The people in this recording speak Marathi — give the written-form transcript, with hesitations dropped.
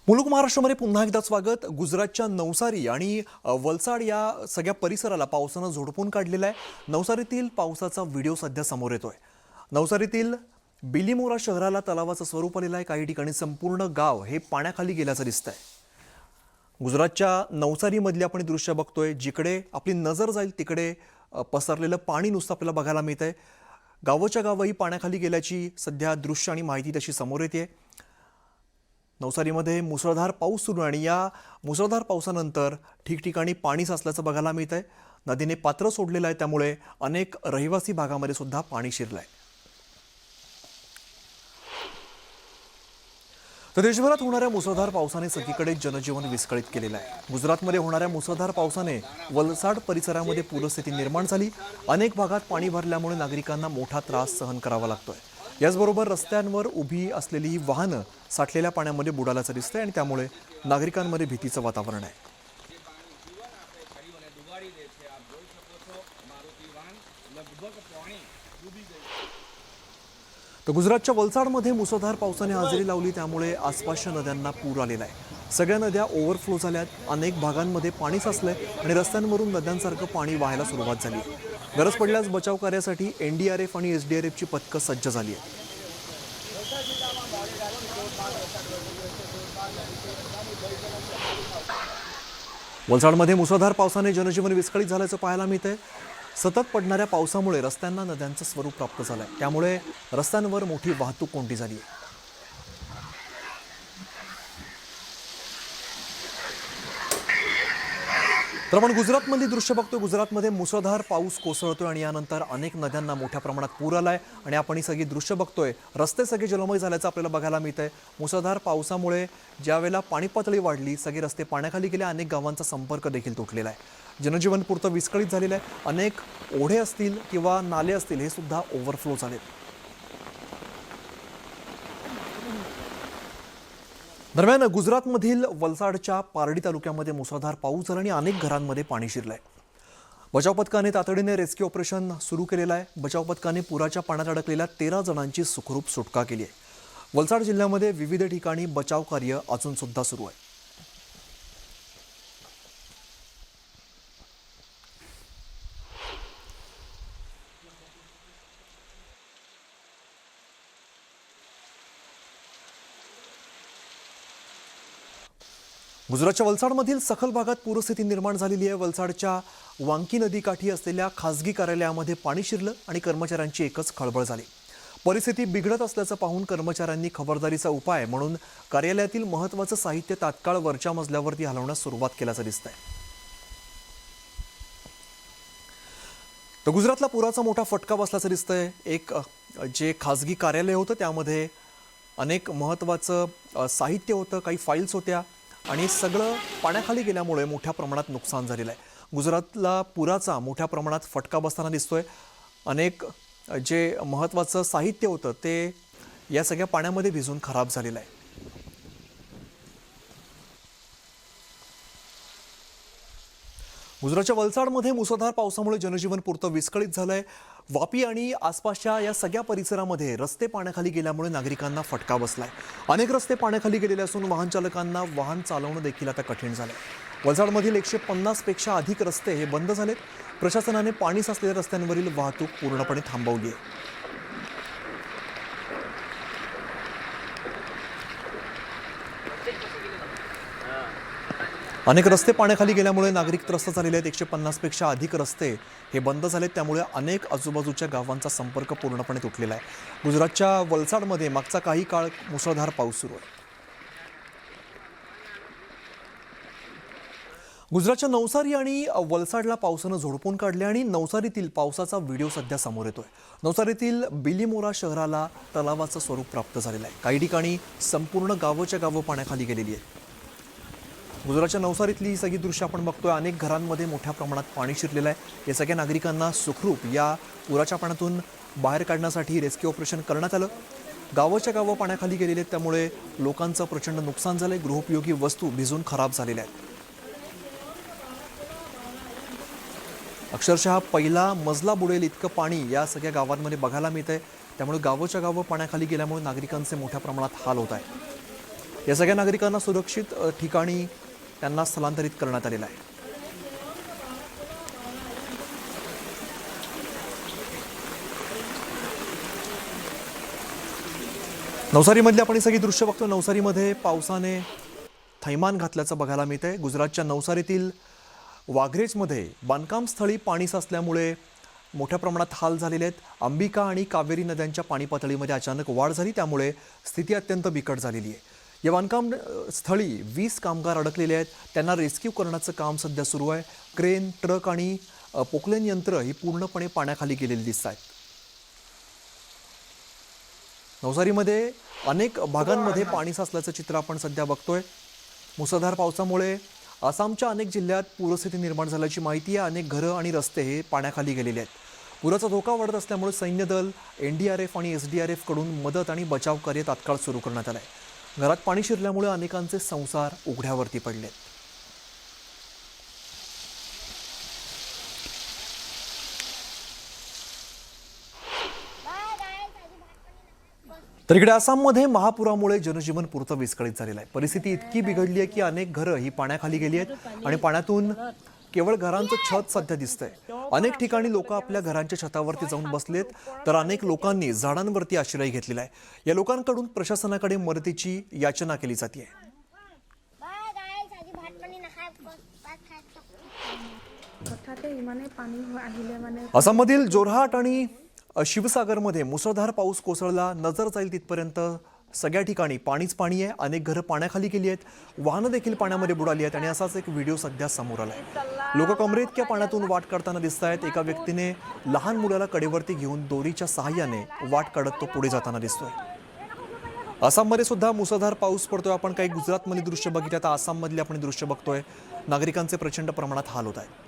मुलुक महाराष्ट्रामध्ये पुन्हा एकदा स्वागत। गुजरातच्या नवसारी आणि वलसाड या सगळ्या परिसराला पावसानं झोडपून काढलेला आहे। नवसारीतील पावसाचा व्हिडिओ सध्या समोर येतोय। नवसारीतील बिलीमोरा शहराला तलावाचं स्वरूप आलेलं आहे। काही ठिकाणी संपूर्ण गाव हे पाण्याखाली गेल्याचं दिसतंय। गुजरातच्या नवसारीमधली आपण दृश्य बघतोय, जिकडे आपली नजर जाईल तिकडे पसरलेलं पाणी नुसतं आपल्याला बघायला मिळतंय। गावाच्या गावही पाण्याखाली गेल्याची सध्या दृश्य आणि माहिती तशी समोर येते। नवसारीमध्ये मुसळधार पाऊस सुरू आणि या मुसळधार पावसानंतर ठिकठिकाणी पाणी साचल्याचं बघायला मिळतंय। नदीने पात्र सोडलेलं आहे, त्यामुळे अनेक रहिवासी भागामध्ये सुद्धा पाणी शिरलंय। तर देशभरात होणाऱ्या मुसळधार पावसाने सगळीकडे जनजीवन विस्कळीत केलेलं आहे। गुजरातमध्ये होणाऱ्या मुसळधार पावसाने वलसाड परिसरामध्ये पूरस्थिती निर्माण झाली। अनेक भागात पाणी भरल्यामुळे नागरिकांना मोठा त्रास सहन करावा लागतोय। याचबरोबर रस्त्यांवर उभी असलेली ही वाहनं साठलेल्या पाण्यामध्ये बुडाल्याचं दिसतंय आणि त्यामुळे नागरिकांमध्ये भीतीचं वातावरण आहे। तर गुजरातच्या वलसाडमध्ये मुसळधार पावसाने हजेरी लावली, त्यामुळे आसपासच्या नद्यांना पूर आलेला आहे। सगळ्या नद्या ओव्हरफ्लो झाल्यात, अनेक भागांमध्ये पाणी साचलंय आणि रस्त्यांवरून नद्यांसारखं पाणी वाहायला सुरुवात झाली आहे। गरज पडल्यास बचाव कार्यासाठी एनडीआरएफ आणि एसडीआरएफची पथकं सज्ज झाली आहेत। वलसाडमध्ये मुसळधार पावसाने जनजीवन विस्कळीत झाल्याचं पाहायला मिळतंय। सतत पडणाऱ्या पावसामुळे रस्त्यांना नद्यांचं स्वरूप प्राप्त झालंय, त्यामुळे रस्त्यांवर मोठी वाहतूक कोंडी झाली आहे। तर आपण गुजरातमधली दृश्य बघतोय। गुजरातमध्ये मुसळधार पाऊस कोसळतोय आणि यानंतर अनेक नद्यांना मोठ्या प्रमाणात पूर आलाय आणि आपण ही सगळी दृश्य बघतोय। रस्ते सगळे जलमय झाल्याचं आपल्याला बघायला मिळतंय। मुसळधार पावसामुळे ज्या वेळेला पाणी पातळी वाढली, सगळे रस्ते पाण्याखाली गेले, अनेक गावांचा संपर्क देखील तुटलेला आहे। जनजीवन पुरतं विस्कळीत झालेलं आहे। अनेक ओढे असतील किंवा नाले असतील हे सुद्धा ओव्हरफ्लो झालेत। दरम्यान गुजरातमधील वलसाडच्या पारडी तालुक्यामध्ये मुसळधार पाऊस झाला आणि अनेक घरांमध्ये पाणी शिरलंय। बचाव पथकाने तातडीने रेस्क्यू ऑपरेशन सुरू केलेलं आहे। बचाव पथकाने पुराच्या पाण्यात अडकलेल्या 13 जणांची सुखरूप सुटका केली आहे। वलसाड जिल्ह्यामध्ये विविध ठिकाणी बचाव कार्य अजून सुद्धा सुरू आहे। गुजरातच्या वलसाडमधील सखल भागात पूरस्थिती निर्माण झालेली आहे। वलसाडच्या वांकी नदीकाठी असलेल्या खासगी कार्यालयामध्ये पाणी शिरलं आणि कर्मचाऱ्यांची एकच खळबळ झाली। परिस्थिती बिघडत असल्याचं पाहून कर्मचाऱ्यांनी खबरदारीचा उपाय म्हणून कार्यालयातील महत्त्वाचं साहित्य तात्काळ वरच्या मजल्यावरती हलवण्यास सुरुवात केल्याचं दिसतंय। तर गुजरातला पुराचा मोठा फटका बसल्याचं दिसतंय। एक जे खासगी कार्यालय होतं त्यामध्ये अनेक महत्त्वाचं साहित्य होतं, काही फाईल्स होत्या आणि सगळं पाण्याखाली गेल्यामुळे मोठ्या प्रमाणात नुकसान झालेलं आहे। गुजरातला पुराचा मोठ्या प्रमाणात फटका बसताना दिसतोय। अनेक जे महत्त्वाचं साहित्य होतं ते या सगळ्या पाण्यामध्ये भिजून खराब झालेलं आहे। गुजरातच्या वलसाडमध्ये मुसळधार पावसामुळे जनजीवन पुरतं विस्कळीत झालंय। वापी आणि आसपासच्या या सगळ्या परिसरामध्ये रस्ते पाण्याखाली गेल्यामुळे नागरिकांना फटका बसलाय। अनेक रस्ते पाण्याखाली गेलेले असून वाहन चालकांना वाहन चालवणं देखील आता कठीण झालंय। वलसाडमधील 150 पेक्षा अधिक रस्ते हे बंद झालेत। प्रशासनाने पाणी साचलेल्या रस्त्यांवरील वाहतूक पूर्णपणे थांबवली आहे। अनेक रस्ते पाण्याखाली गेल्यामुळे नागरिक त्रस्त झालेले आहेत। 150 पेक्षा अधिक रस्ते हे बंद झालेत, त्यामुळे अनेक आजूबाजूच्या गावांचा संपर्क पूर्णपणे तुटलेला आहे। गुजरातच्या वलसाडमध्ये मागचा काही काळ मुसळधार पाऊस सुरू आहे। गुजरातच्या नवसारी आणि वलसाडला पावसानं झोडपून काढले आणि नवसारीतील पावसाचा व्हिडिओ सध्या समोर येतोय। नवसारीतील बिलीमोरा शहराला तलावाचं स्वरूप प्राप्त झालेलं आहे। काही ठिकाणी संपूर्ण गावच्या गावं पाण्याखाली गेलेली आहेत। गुजरातच्या नवसारीतली ही सगळी दृश्य आपण बघतोय। अनेक घरांमध्ये मोठ्या प्रमाणात पाणी शिरलेलं आहे। या सगळ्या नागरिकांना सुखरूप या पुराच्या पाण्यातून बाहेर काढण्यासाठी रेस्क्यू ऑपरेशन करण्यात आलं। गावाच्या गावं पाण्याखाली गेलेले आहेत, त्यामुळे लोकांचं प्रचंड नुकसान झालंय। गृहोपयोगी वस्तू भिजून खराब झालेल्या आहेत। अक्षरशः पहिला मजला बुडेल इतकं पाणी या सगळ्या गावांमध्ये बघायला मिळतंय। त्यामुळे गावोच्या गावं पाण्याखाली गेल्यामुळे नागरिकांचे मोठ्या प्रमाणात हाल होत आहेत। या सगळ्या नागरिकांना सुरक्षित ठिकाणी त्यांना स्थलांतरित करण्यात आलेलं आहे. नवसारीमधली आपण ही सगळी दृश्य बघतो. नवसारीमध्ये पावसाने थैमान घातल्याचं बघायला मिळतंय. गुजरातच्या नवसारीतील वाघरेजमध्ये बांधकामस्थळी पाणी साचल्यामुळे मोठ्या प्रमाणात हाल झालेले आहेत. अंबिका आणि कावेरी नद्यांच्या पाणी पातळीमध्ये अचानक वाढ झाली, त्यामुळे स्थिती अत्यंत बिकट झालेली आहे. या बांधकाम स्थळी 20 कामगार अडकलेले आहेत. त्यांना रेस्क्यू करण्याचं काम सध्या सुरू आहे. क्रेन, ट्रक आणि पोकलेन यंत्र ही पूर्णपणे पाण्याखाली गेलेली दिसत आहेत. नवसारीमध्ये अनेक भागांमध्ये पाणी साचल्याचं चित्र आपण सध्या बघतोय. मुसळधार पावसामुळे आसामच्या अनेक जिल्ह्यात पूरस्थिती निर्माण झाल्याची माहिती आहे. अनेक घरं आणि रस्ते हे पाण्याखाली गेलेले आहेत. पुराचा धोका वाढत असल्यामुळे सैन्य दल, NDRF आणि SDRF कडून मदत आणि बचाव कार्य तात्काळ सुरू करण्यात आलं आहे. घरात पाणी शिरल्यामुळे अनेकांचे संसार उघड्यावरती पडलेत. तर इकडे आसाममध्ये महापुरामुळे जनजीवन पुरतं विस्कळीत झालेलं आहे. परिस्थिती इतकी बिघडली आहे की अनेक घरं ही पाण्याखाली गेली आहेत आणि पाण्यातून केवळ घरांचं छत सध्या दिसतंय. अनेक ठिकाणी लोक आपल्या घरांच्या छतावरती जाऊन बसलेत, तर अनेक लोकांनी झाडांवरती आश्रय घेतलेला आहे. या लोकांकडून प्रशासनाकडे मदतीची याचना केली जाते. आसाममधील जोरहाट आणि शिवसागरमध्ये मुसळधार पाऊस कोसळला. नजर जाईल तिथपर्यंत सगळ्या ठिकाणी पाणीच पाणी आहे. अनेक घरं पाण्याखाली गेली आहेत. वाहनं देखील पाण्यामध्ये बुडाली आहेत आणि असाच एक व्हिडिओ सध्या समोर आलाय. लोक कमरेइतक्या पाण्यातून वाट काढताना दिसत आहेत. एका व्यक्तीने लहान मुलाला कडेवरती घेऊन दोरीच्या सहाय्याने वाट काढत तो पुढे जाताना दिसतोय. आसाममध्ये सुद्धा मुसळधार पाऊस पडतोय. आपण काही गुजरातमधली दृश्य बघितली, आता आसाममधली आपण दृश्य बघतोय. नागरिकांचे प्रचंड प्रमाणात हाल होत आहेत.